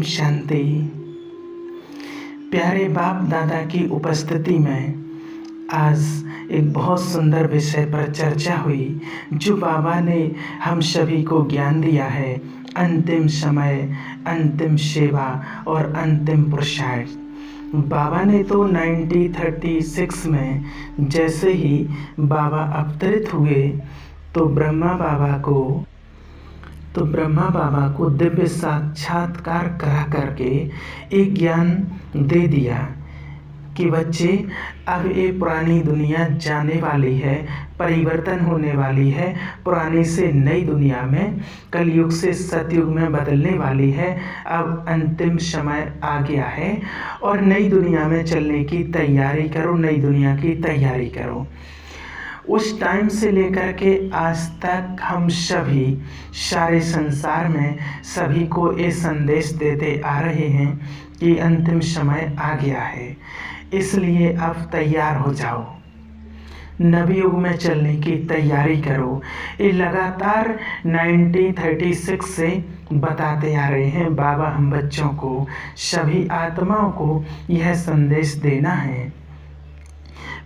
ओम शांति। प्यारे बाप दादा की उपस्थिति में आज एक बहुत सुंदर विषय पर चर्चा हुई जो बाबा ने हम सभी को ज्ञान दिया है। अंतिम समय, अंतिम सेवा और अंतिम पुरुषार्थ। बाबा ने तो 1936 में जैसे ही बाबा अवतरित हुए तो ब्रह्मा बाबा को दिव्य साक्षात्कार करा करके एक ज्ञान दे दिया कि बच्चे, अब ये पुरानी दुनिया जाने वाली है, परिवर्तन होने वाली है, पुरानी से नई दुनिया में, कलयुग से सतयुग में बदलने वाली है। अब अंतिम समय आ गया है और नई दुनिया में चलने की तैयारी करो, नई दुनिया की तैयारी करो। उस टाइम से लेकर के आज तक हम सभी सारे संसार में सभी को ये संदेश देते आ रहे हैं कि अंतिम समय आ गया है, इसलिए अब तैयार हो जाओ, नवयुग में चलने की तैयारी करो। ये लगातार 1936 से बताते आ रहे हैं बाबा हम बच्चों को, सभी आत्माओं को यह संदेश देना है।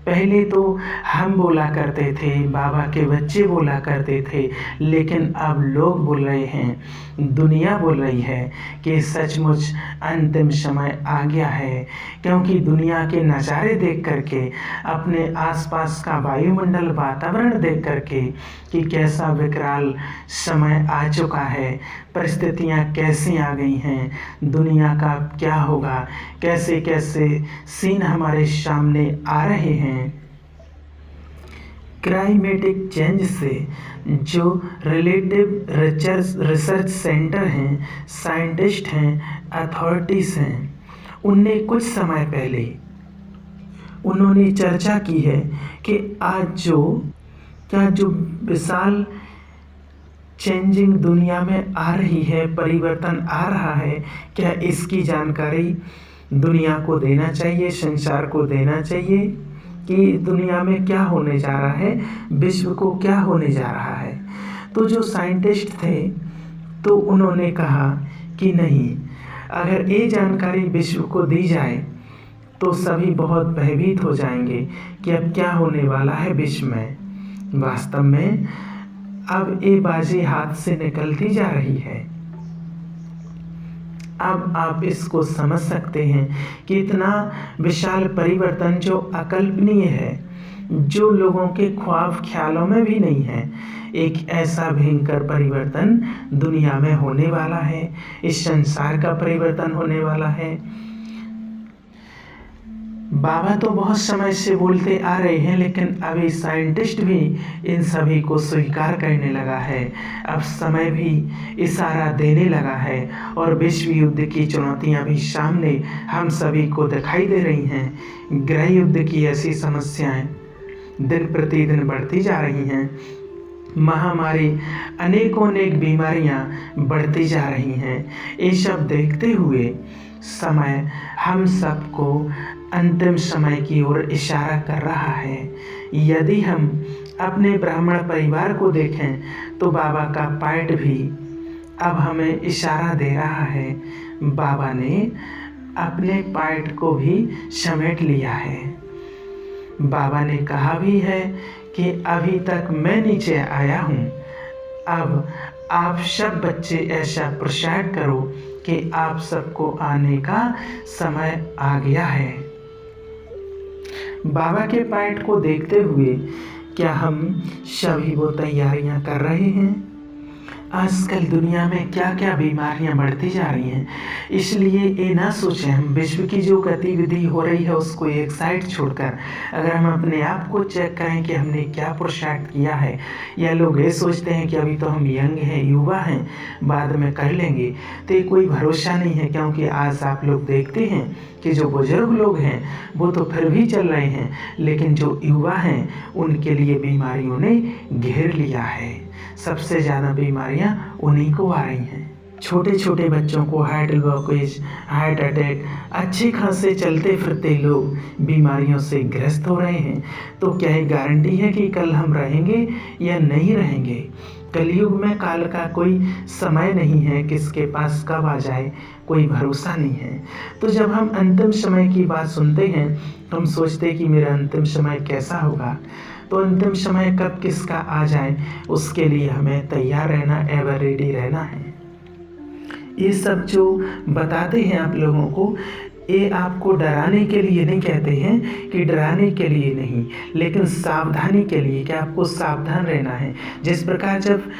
पहले तो हम बोला करते थे, बाबा के बच्चे बोला करते थे, लेकिन अब लोग बोल रहे हैं, दुनिया बोल रही है कि सचमुच अंतिम समय आ गया है। क्योंकि दुनिया के नज़ारे देख करके, अपने आसपास का वायुमंडल वातावरण देख करके कि कैसा विकराल समय आ चुका है, परिस्थितियाँ कैसी आ गई हैं, दुनिया का क्या होगा, कैसे कैसे सीन हमारे सामने आ रहे हैं। क्लाइमेटिक चेंज से जो रिलेटिव रिसर्च सेंटर हैं, साइंटिस्ट हैं, अथॉरिटीज़ हैं, उनने कुछ समय पहले उन्होंने चर्चा की है कि आज जो विशाल चेंजिंग दुनिया में आ रही है, परिवर्तन आ रहा है, क्या इसकी जानकारी दुनिया को देना चाहिए, संसार को देना चाहिए कि दुनिया में क्या होने जा रहा है, विश्व को क्या होने जा रहा है। तो जो साइंटिस्ट थे तो उन्होंने कहा कि नहीं, अगर ये जानकारी विश्व को दी जाए तो सभी बहुत भयभीत हो जाएंगे कि अब क्या होने वाला है विश्व में। वास्तव में अब ये बाजी हाथ से निकलती जा रही है। अब आप इसको समझ सकते हैं कि इतना विशाल परिवर्तन जो अकल्पनीय है, जो लोगों के ख्वाब ख्यालों में भी नहीं है, एक ऐसा भयंकर परिवर्तन दुनिया में होने वाला है, इस संसार का परिवर्तन होने वाला है। बाबा तो बहुत समय से बोलते आ रहे हैं, लेकिन अभी साइंटिस्ट भी इन सभी को स्वीकार करने लगा है। अब समय भी इशारा देने लगा है और विश्व युद्ध की चुनौतियां भी सामने हम सभी को दिखाई दे रही हैं। गृह युद्ध की ऐसी समस्याएं दिन प्रतिदिन बढ़ती जा रही हैं। महामारी, अनेक बीमारियां बढ़ती जा रही हैं। ये सब देखते हुए समय हम सबको अंतिम समय की ओर इशारा कर रहा है। यदि हम अपने ब्राह्मण परिवार को देखें तो बाबा का पाठ भी अब हमें इशारा दे रहा है। बाबा ने अपने पाठ को भी समेट लिया है। बाबा ने कहा भी है कि अभी तक मैं नीचे आया हूँ, अब आप सब बच्चे ऐसा प्रचार करो कि आप सबको आने का समय आ गया है। बाबा के पाठ को देखते हुए क्या हम सभी वो तैयारियां कर रहे हैं? आजकल दुनिया में क्या क्या बीमारियां बढ़ती जा रही हैं, इसलिए ये ना सोचें हम विश्व की जो गतिविधि हो रही है उसको एक साइड छोड़कर अगर हम अपने आप को चेक करें कि हमने क्या पुरुषार्थ किया है। या लोग ये सोचते हैं कि अभी तो हम यंग हैं, युवा हैं, बाद में कर लेंगे, तो ये कोई भरोसा नहीं है। क्योंकि आज आप लोग देखते हैं कि जो बुजुर्ग लोग हैं वो तो फिर भी चल रहे हैं, लेकिन जो युवा हैं उनके लिए बीमारियों ने घेर लिया है। सबसे ज़्यादा बीमारियां उन्हीं को आ रही हैं। छोटे छोटे बच्चों को हार्ट ब्लॉकेज, हार्ट अटैक, अच्छे खासे चलते फिरते लोग बीमारियों से ग्रस्त हो रहे हैं। तो क्या ये गारंटी है कि कल हम रहेंगे या नहीं रहेंगे? कलयुग में काल का कोई समय नहीं है, किसके पास कब आ जाए कोई भरोसा नहीं है। तो जब हम अंतिम समय की बात सुनते हैं तो हम सोचते हैं कि मेरा अंतिम समय कैसा होगा। तो अंतिम समय कब किसका आ जाए उसके लिए हमें तैयार रहना, एवर रेडी रहना है। ये सब जो बताते हैं आप लोगों को, ये आपको डराने के लिए नहीं कहते हैं कि डराने के लिए नहीं, लेकिन सावधानी के लिए कि आपको सावधान रहना है। जिस प्रकार जब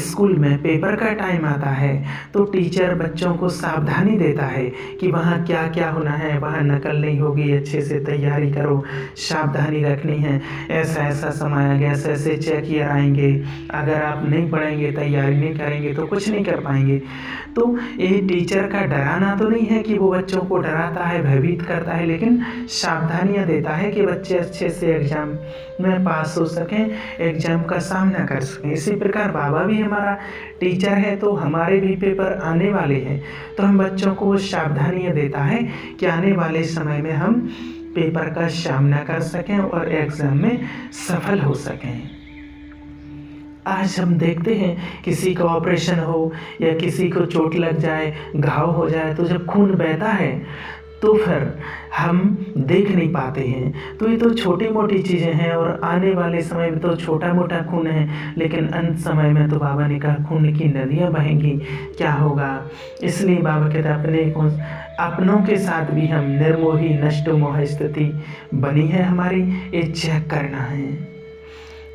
स्कूल में पेपर का टाइम आता है तो टीचर बच्चों को सावधानी देता है कि वहाँ क्या क्या होना है, वहाँ नकल नहीं होगी, अच्छे से तैयारी करो, सावधानी रखनी है, ऐसा ऐसा समय आ गया, ऐसे ऐसे चेक ईयर आएंगे, अगर आप नहीं पढ़ेंगे, तैयारी नहीं करेंगे तो कुछ नहीं कर पाएंगे। तो ये टीचर का डराना तो नहीं है कि वो बच्चों को डराता है, भयभीत करता है, लेकिन सावधानियाँ देता है कि बच्चे अच्छे से एग्जाम में पास हो सकें, एग्जाम का सामना कर सकें। इसी प्रकार बाबा भी हमारा टीचर है, तो हमारे भी पेपर आने वाले हैं, तो हम बच्चों को वो सावधानियाँ देता है कि आने वाले समय में हम पेपर का सामना कर सकें और एग्जाम में सफल हो सकें। आज हम देखते हैं किसी का ऑपरेशन हो या किसी को चोट लग जाए, घाव हो जाए, तो जब खून बहता है तो फिर हम देख नहीं पाते हैं। तो ये तो छोटी मोटी चीज़ें हैं और आने वाले समय में तो छोटा मोटा खून है, लेकिन अंत समय में तो बाबा ने कहा खून की नदियाँ बहेंगी, क्या होगा। इसलिए बाबा कहते अपनों के साथ भी हम निर्मोही नष्ट मोह स्थिति बनी है हमारी, ये चेक करना है।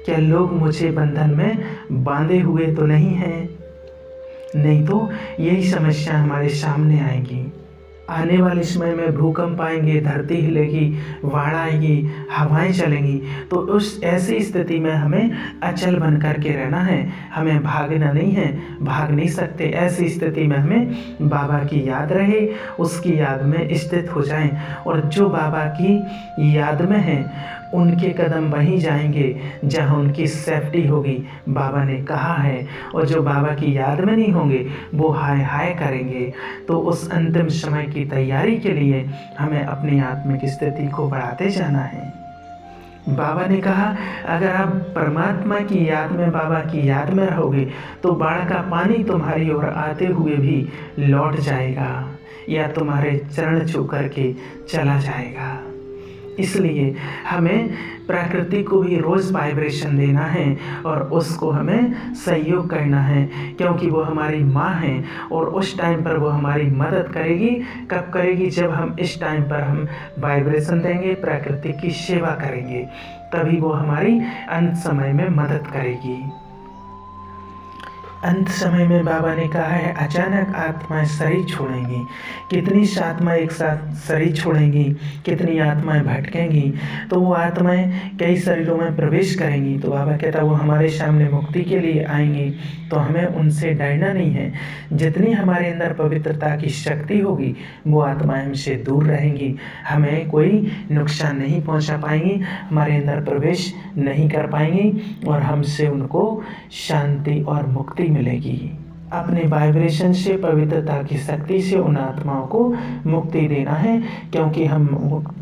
क्या लोग मुझे बंधन में बांधे हुए तो नहीं हैं? नहीं तो यही समस्या हमारे सामने आएगी। आने वाले समय में भूकंप आएंगे, धरती हिलेगी, बाढ़ आएगी, हवाएं चलेंगी, तो उस ऐसी स्थिति में हमें अचल बन कर के रहना है, हमें भागना नहीं है, भाग नहीं सकते। ऐसी स्थिति में हमें बाबा की याद रहे, उसकी याद में स्थित हो जाएं, और जो बाबा की याद में हैं उनके कदम वहीं जाएंगे जहां उनकी सेफ्टी होगी, बाबा ने कहा है। और जो बाबा की याद में नहीं होंगे वो हाय हाय करेंगे। तो उस अंतिम समय की तैयारी के लिए हमें अपनी आत्मिक स्थिति को बढ़ाते जाना है। बाबा ने कहा अगर आप परमात्मा की याद में, बाबा की याद में रहोगे तो बाढ़ का पानी तुम्हारी ओर आते हुए भी लौट जाएगा या तुम्हारे चरण छू करके चला जाएगा। इसलिए हमें प्रकृति को भी रोज़ वाइब्रेशन देना है और उसको हमें सहयोग करना है, क्योंकि वो हमारी माँ है और उस टाइम पर वो हमारी मदद करेगी। कब करेगी? जब हम इस टाइम पर हम वाइब्रेशन देंगे, प्रकृति की सेवा करेंगे, तभी वो हमारी अंत समय में मदद करेगी। अंत समय में बाबा ने कहा है अचानक आत्माएं शरीर छोड़ेंगी। कितनी आत्माएं एक साथ शरीर छोड़ेंगी, कितनी आत्माएं भटकेंगी, तो वो आत्माएं कई शरीरों में प्रवेश करेंगी। तो बाबा कहता वो हमारे सामने मुक्ति के लिए आएंगी, तो हमें उनसे डरना नहीं है। जितनी हमारे अंदर पवित्रता की शक्ति होगी वो आत्माएं हमसे दूर रहेंगी, हमें कोई नुकसान नहीं पहुंचा पाएंगी, हमारे अंदर प्रवेश नहीं कर पाएंगी और हमसे उनको शांति और मुक्ति मिलेगी। अपने वाइब्रेशन से, पवित्रता की शक्ति से उन आत्माओं को मुक्ति देना है, क्योंकि हम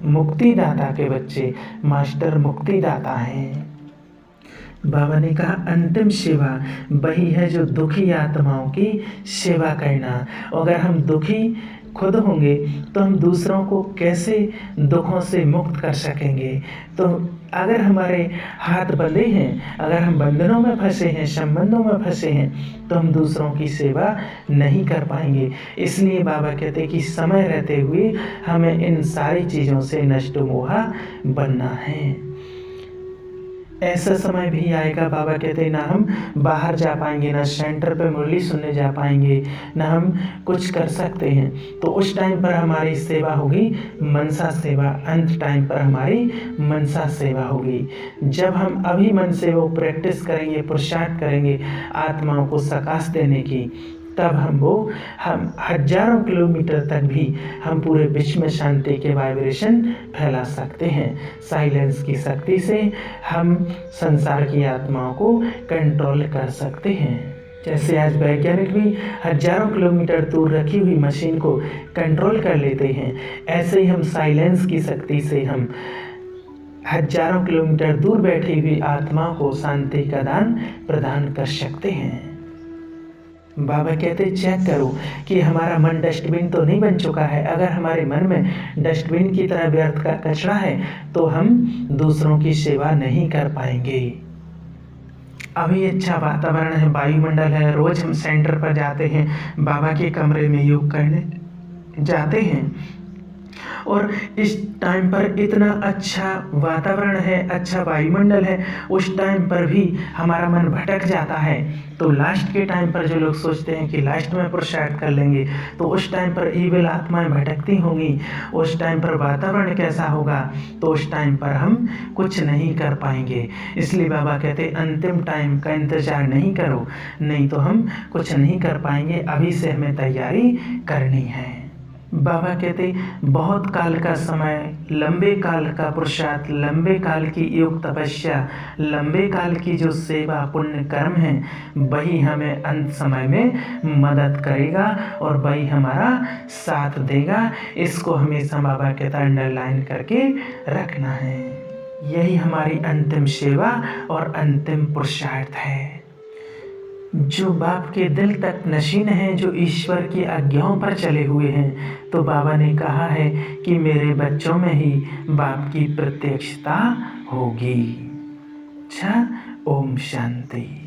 मुक्तिदाता के बच्चे, मास्टर मुक्तिदाता हैं। बाबा ने कहा अंतिम सेवा वही है जो दुखी आत्माओं की सेवा करना। अगर हम दुखी खुद होंगे तो हम दूसरों को कैसे दुखों से मुक्त कर सकेंगे। तो अगर हमारे हाथ बंधे हैं, अगर हम बंधनों में फंसे हैं, संबंधों में फंसे हैं, तो हम दूसरों की सेवा नहीं कर पाएंगे। इसलिए बाबा कहते हैं कि समय रहते हुए हमें इन सारी चीज़ों से नष्ट मोहा बनना है। ऐसा समय भी आएगा, बाबा कहते हैं ना हम बाहर जा पाएंगे, ना सेंटर पे मुरली सुनने जा पाएंगे, ना हम कुछ कर सकते हैं। तो उस टाइम पर हमारी सेवा होगी मनसा सेवा, अंत टाइम पर हमारी मनसा सेवा होगी। जब हम अभी मन से वो प्रैक्टिस करेंगे, पुरुषार्थ करेंगे आत्माओं को सकाश देने की, तब हम हजारों किलोमीटर तक भी हम पूरे विश्व में शांति के वाइब्रेशन फैला सकते हैं। साइलेंस की शक्ति से हम संसार की आत्माओं को कंट्रोल कर सकते हैं। जैसे आज वैज्ञानिक भी हजारों किलोमीटर दूर रखी हुई मशीन को कंट्रोल कर लेते हैं, ऐसे ही हम साइलेंस की शक्ति से हम हजारों किलोमीटर दूर बैठी हुई आत्माओं को शांति का दान प्रदान कर सकते हैं। बाबा कहते चेक करो कि हमारा मन डस्टबिन तो नहीं बन चुका है। अगर हमारे मन में डस्टबिन की तरह व्यर्थ का कचरा है तो हम दूसरों की सेवा नहीं कर पाएंगे। अभी अच्छा वातावरण है, वायुमंडल है, रोज हम सेंटर पर जाते हैं, बाबा के कमरे में योग करने जाते हैं और इस टाइम पर इतना अच्छा वातावरण है, अच्छा वायुमंडल है, उस टाइम पर भी हमारा मन भटक जाता है। तो लास्ट के टाइम पर जो लोग सोचते हैं कि लास्ट में पुरुषार्थ कर लेंगे तो उस टाइम पर ईविल आत्माएं भटकती होंगी, उस टाइम पर वातावरण कैसा होगा, तो उस टाइम पर हम कुछ नहीं कर पाएंगे। इसलिए बाबा कहते अंतिम टाइम का इंतजार नहीं करो, नहीं तो हम कुछ नहीं कर पाएंगे। अभी से हमें तैयारी करनी है। बाबा कहते बहुत काल का समय, लंबे काल का पुरुषार्थ, लंबे काल की योग तपस्या, लंबे काल की जो सेवा पुण्य कर्म है, वही हमें अंत समय में मदद करेगा और वही हमारा साथ देगा। इसको हमेशा बाबा कहता अंडरलाइन करके रखना है। यही हमारी अंतिम सेवा और अंतिम पुरुषार्थ है। जो बाप के दिल तक नशीन हैं, जो ईश्वर की आज्ञाओं पर चले हुए हैं, तो बाबा ने कहा है कि मेरे बच्चों में ही बाप की प्रत्यक्षता होगी। अच्छा, ओम शांति।